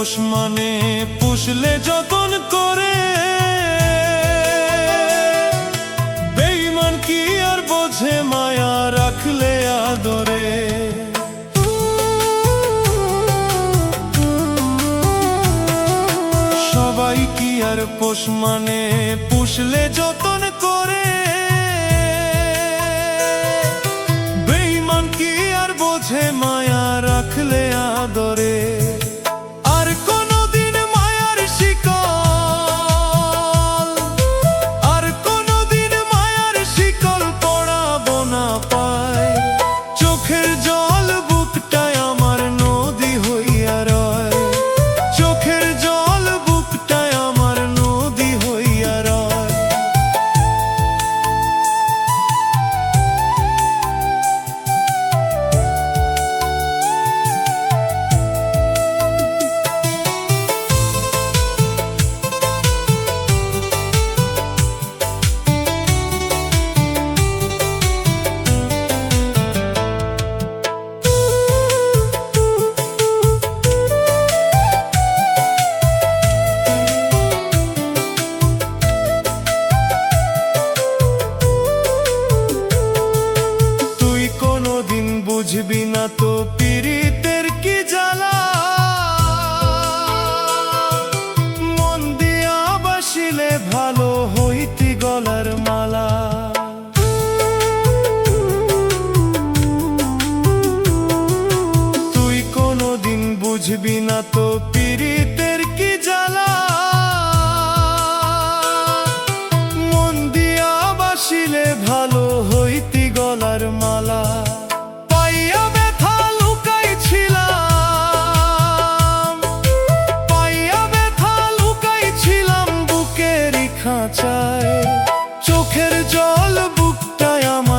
পোষ মানে পুষলে যতন করে, বেঈমান কি আর বোঝে মায়া রাখলে আদরে। সবাই কি আর পোষ মানে পুষলে যতন করে, বেঈমান কি আর বোঝে মায়া রাখলে আদরে। আর কোনদিন মায়ার শিকল, আর কোনদিন মায়ার শিকল পড়াবো না পায়। চোখের জল বুকটায় আমার নদী হইয়া রয়, চোখের জল বুকটায় আমার নদী হইয়া রয়। বুঝবি না তো পীড়িতের কি জ্বালা, মন দিয়া বাসিলে ভালো হইতি গলার মালা। তুই কোনদিন বুঝবি না তো পীড়িতের কি জ্বালা, মন দিয়া বাসিলে ভালো হইতি গলার মালা। চোখের জল বুকটায় আমার